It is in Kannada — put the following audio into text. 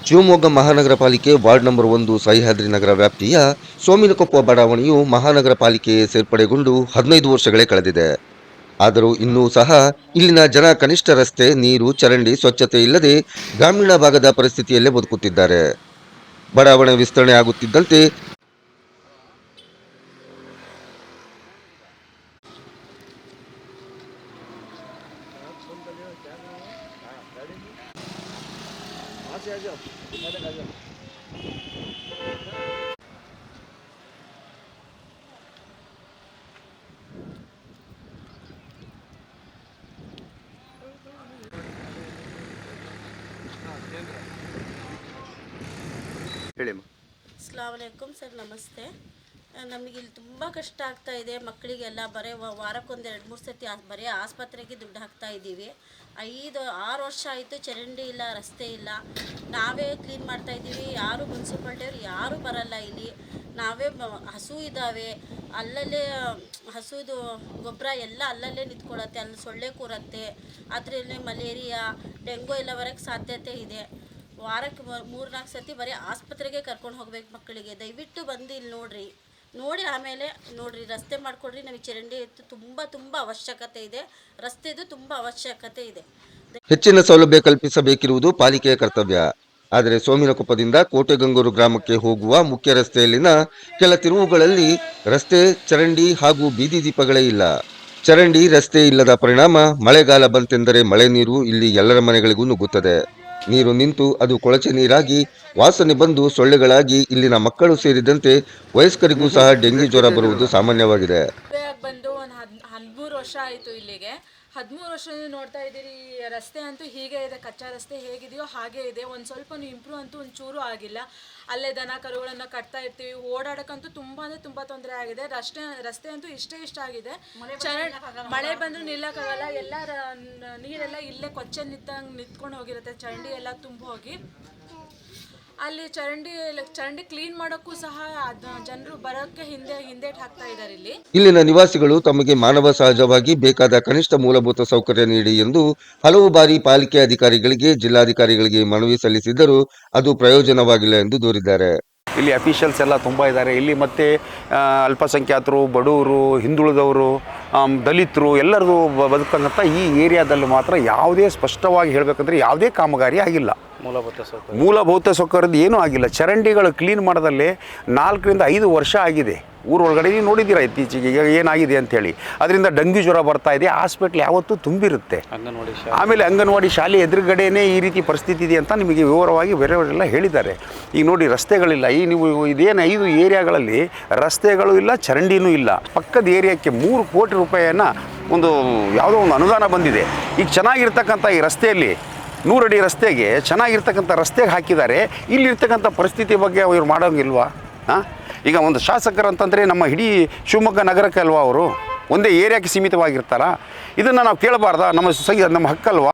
ಶಿವಮೊಗ್ಗ ಮಹಾನಗರ ಪಾಲಿಕೆ ವಾರ್ಡ್ ನಂಬರ್ 1 ಸಹ್ಯಾದ್ರಿ ನಗರ ವ್ಯಾಪ್ತಿಯ ಸೋಮಿನಕೊಪ್ಪ ಬಡಾವಣೆಯು ಮಹಾನಗರ ಪಾಲಿಕೆಗೆ ಸೇರ್ಪಡೆಗೊಂಡು 15 ವರ್ಷಗಳೇ ಕಳೆದಿದೆ. ಆದರೂ ಇನ್ನೂ ಸಹ ಇಲ್ಲಿನ ಜನ ಕನಿಷ್ಠ ರಸ್ತೆ, ನೀರು, ಚರಂಡಿ, ಸ್ವಚ್ಛತೆ ಇಲ್ಲದೆ ಗ್ರಾಮೀಣ ಭಾಗದ ಪರಿಸ್ಥಿತಿಯಲ್ಲೇ ಬದುಕುತ್ತಿದ್ದಾರೆ. ಬಡಾವಣೆ ವಿಸ್ತರಣೆ ಆಗುತ್ತಿದ್ದಂತೆ ಹೇಳಿಮ್ಮ. ಅಸ್ಲಾಮಲೈಕುಮ್ ಸರ್, ನಮಸ್ತೆ. ನಮಗೆ ಇಲ್ಲಿ ತುಂಬ ಕಷ್ಟ ಆಗ್ತಾ ಇದೆ. ಮಕ್ಕಳಿಗೆಲ್ಲ ಬರೀ ವಾರಕ್ಕೊಂದು 2-3 ಸತಿ ಬರೀ ಆಸ್ಪತ್ರೆಗೆ ದುಡ್ಡು ಹಾಕ್ತಾ ಇದ್ದೀವಿ. 5-6 ವರ್ಷ ಆಯಿತು, ಚರಂಡಿ ಇಲ್ಲ, ರಸ್ತೆ ಇಲ್ಲ. ನಾವೇ ಕ್ಲೀನ್ ಮಾಡ್ತಾ ಇದ್ದೀವಿ. ಯಾರು ಮುನ್ಸಿಪಾಲ್ಟಿಯವ್ರು ಯಾರೂ ಬರಲ್ಲ ಇಲ್ಲಿ. ನಾವೇ ಹಸು ಇದ್ದಾವೆ, ಅಲ್ಲಲ್ಲೇ ಹಸುದು ಗೊಬ್ಬರ ಎಲ್ಲ ಅಲ್ಲಲ್ಲೇ ನಿಂತ್ಕೊಳ್ಳುತ್ತೆ, ಅಲ್ಲಿ ಸೊಳ್ಳೆ ಕೂರತ್ತೆ. ಅದರಲ್ಲಿ ಮಲೇರಿಯಾ, ಡೆಂಗು ಎಲ್ಲ ಬರೋಕ್ಕೆ ಸಾಧ್ಯತೆ ಇದೆ. ವಾರಕ್ಕೆ 3-4 ಸತಿ ಬರೀ ಆಸ್ಪತ್ರೆಗೆ ಕರ್ಕೊಂಡು ಹೋಗ್ಬೇಕು ಮಕ್ಕಳಿಗೆ. ದಯವಿಟ್ಟು ಬಂದು ಇಲ್ಲಿ ನೋಡಿ ಆಮೇಲೆ ನೋಡಿರಿ, ರಸ್ತೆ ಮಾಡಿಕೊಡ್ರಿ. ನಮಗೆ ಚರಂಡಿ ತುಂಬ ಅವಶ್ಯಕತೆ ಇದೆ. ರಸ್ತೆದು ತುಂಬ ಅವಶ್ಯಕತೆ ಇದೆ. ಹೆಚ್ಚಿನ ಸೌಲಭ್ಯ ಕಲ್ಪಿಸಬೇಕಿರುವುದು ಪಾಲಿಕೆಯ ಕರ್ತವ್ಯ. ಆದರೆ ಸೋಮಿನಕೊಪ್ಪದಿಂದ ಕೋಟೆಗಂಗೂರು ಗ್ರಾಮಕ್ಕೆ ಹೋಗುವ ಮುಖ್ಯ ರಸ್ತೆಯಲ್ಲಿನ ಕೆಲ ತಿರುವುಗಳಲ್ಲಿ ರಸ್ತೆ, ಚರಂಡಿ ಹಾಗೂ ಬೀದಿ ದೀಪಗಳೇ ಇಲ್ಲ. ಚರಂಡಿ, ರಸ್ತೆ ಇಲ್ಲದ ಪರಿಣಾಮ ಮಳೆಗಾಲ ಬಂತೆಂದರೆ ಮಳೆ ನೀರು ಇಲ್ಲಿ ಎಲ್ಲರ ಮನೆಗಳಿಗೂ ನುಗ್ಗುತ್ತದೆ. ನೀರು ನಿಂತು ಅದು ಕೊಳಚೆ ನೀರಾಗಿ ವಾಸನೆ ಬಂದು ಸೊಳ್ಳೆಗಳಾಗಿ ಇಲ್ಲಿನ ಮಕ್ಕಳು ಸೇರಿದಂತೆ ವಯಸ್ಕರಿಗೂ ಸಹ ಡೆಂಗಿ ಜ್ವರ ಬರುವುದು ಸಾಮಾನ್ಯವಾಗಿದೆ. ಬಂದು ಒಂದು 13 ವರ್ಷ ಆಯಿತು ಇಲ್ಲಿಗೆ. 13 ವರ್ಷದಿಂದ ನೋಡ್ತಾ ಇದ್ದೀರಿ, ರಸ್ತೆ ಅಂತೂ ಹೀಗೆ ಇದೆ. ಕಚ್ಚಾ ರಸ್ತೆ ಹೇಗಿದೆಯೋ ಹಾಗೇ ಇದೆ. ಒಂದು ಸ್ವಲ್ಪ ಇಂಪ್ರೂವ್ ಅಂತೂ ಒಂಚೂರು ಆಗಿಲ್ಲ. ಅಲ್ಲೇ ದನ ಕರುಗಳನ್ನು ಕಟ್ತಾ ಇರ್ತೀವಿ. ಓಡಾಡೋಕ್ಕಂತೂ ತುಂಬ ಅಂದರೆ ತುಂಬ ತೊಂದರೆ ಆಗಿದೆ. ರಸ್ತೆ ಅಂತೂ ಇಷ್ಟ ಆಗಿದೆ. ಮಳೆ ಬಂದರೂ ನಿಲ್ಲಕ್ಕಾಗಲ್ಲ. ಎಲ್ಲ ನೀರೆಲ್ಲ ಇಲ್ಲೇ ಕೊಚ್ಚೆ ನಿಂತ್ಕೊಂಡು ಹೋಗಿರುತ್ತೆ. ಚರಂಡಿ ಎಲ್ಲ ತುಂಬ ಹೋಗಿ ಅಲ್ಲಿ ಚರಂಡಿ ಕ್ಲೀನ್ ಮಾಡೋಕ್ಕೂ ಸಹ ಜನರು ಬರೋಕ್ಕೆ ಹಿಂದೇಟ್ ಹಾಕ್ತಾ ಇದ್ದಾರೆ. ಇಲ್ಲಿನ ನಿವಾಸಿಗಳು ತಮಗೆ ಮಾನವ ಸಹಜವಾಗಿ ಬೇಕಾದ ಕನಿಷ್ಠ ಮೂಲಭೂತ ಸೌಕರ್ಯ ನೀಡಿ ಎಂದು ಹಲವು ಬಾರಿ ಪಾಲಿಕೆ ಅಧಿಕಾರಿಗಳಿಗೆ, ಜಿಲ್ಲಾಧಿಕಾರಿಗಳಿಗೆ ಮನವಿ ಸಲ್ಲಿಸಿದ್ದರೂ ಅದು ಪ್ರಯೋಜನವಾಗಿಲ್ಲ ಎಂದು ದೂರಿದ್ದಾರೆ. ಇಲ್ಲಿ ಅಫಿಷಿಯಲ್ಸ್ ಎಲ್ಲ ತುಂಬ ಇದ್ದಾರೆ. ಇಲ್ಲಿ ಮತ್ತು ಅಲ್ಪಸಂಖ್ಯಾತರು, ಬಡವರು, ಹಿಂದುಳಿದವರು, ದಲಿತರು ಎಲ್ಲರದು ಬದುಕಂಥ ಈ ಏರಿಯಾದಲ್ಲಿ ಮಾತ್ರ ಯಾವುದೇ ಸ್ಪಷ್ಟವಾಗಿ ಹೇಳಬೇಕಂದ್ರೆ ಯಾವುದೇ ಕಾಮಗಾರಿ ಆಗಿಲ್ಲ. ಮೂಲಭೂತ ಸೌಕರ್ಯದ ಏನೂ ಆಗಿಲ್ಲ. ಚರಂಡಿಗಳು ಕ್ಲೀನ್ ಮಾಡೋದಲ್ಲೇ 4-5 ವರ್ಷ ಆಗಿದೆ. ಊರೊಳಗಡೆ ನೀವು ನೋಡಿದ್ದೀರಾ ಇತ್ತೀಚೆಗೆ ಏನಾಗಿದೆ ಅಂಥೇಳಿ. ಅದರಿಂದ ಡೆಂಗ್ಯೂ ಜ್ವರ ಬರ್ತಾ ಇದೆ. ಹಾಸ್ಪಿಟ್ಲ್ ಯಾವತ್ತೂ ತುಂಬಿರುತ್ತೆ. ಆಮೇಲೆ ಅಂಗನವಾಡಿ ಶಾಲೆ ಎದುರುಗಡೆನೇ ಈ ರೀತಿ ಪರಿಸ್ಥಿತಿ ಇದೆ ಅಂತ ನಿಮಗೆ ವಿವರವಾಗಿ ಬೇರೆಯವರೆಲ್ಲ ಹೇಳಿದ್ದಾರೆ. ಈಗ ನೋಡಿ, ರಸ್ತೆಗಳಿಲ್ಲ. ಈ ನೀವು ಇದೇನು 5 ಏರಿಯಾಗಳಲ್ಲಿ ರಸ್ತೆಗಳು ಇಲ್ಲ, ಚರಂಡಿನೂ ಇಲ್ಲ. ಪಕ್ಕದ ಏರಿಯಾಕ್ಕೆ 3 ಕೋಟಿ ರೂಪಾಯಿಯನ್ನು ಒಂದು ಯಾವುದೋ ಒಂದು ಅನುದಾನ ಬಂದಿದೆ. ಈಗ ಚೆನ್ನಾಗಿರ್ತಕ್ಕಂಥ ಈ ರಸ್ತೆಯಲ್ಲಿ 100 ಅಡಿ ರಸ್ತೆಗೆ ಚೆನ್ನಾಗಿರ್ತಕ್ಕಂಥ ರಸ್ತೆಗೆ ಹಾಕಿದ್ದಾರೆ. ಇಲ್ಲಿರ್ತಕ್ಕಂಥ ಪರಿಸ್ಥಿತಿ ಬಗ್ಗೆ ಅವ್ರು ಮಾಡೋಂಗಿಲ್ವಾ? ಈಗ ಒಂದು ಶಾಸಕರು ಅಂತಂದರೆ ನಮ್ಮ ಇಡೀ ಶಿವಮೊಗ್ಗ ನಗರಕ್ಕೆ ಅಲ್ವಾ ಅವರು? ಒಂದೇ ಏರಿಯಾಕ್ಕೆ ಸೀಮಿತವಾಗಿರ್ತಾರ? ಇದನ್ನು ನಾವು ಕೇಳಬಾರ್ದಾ? ನಮ್ಮ ಹಕ್ಕಲ್ವಾ?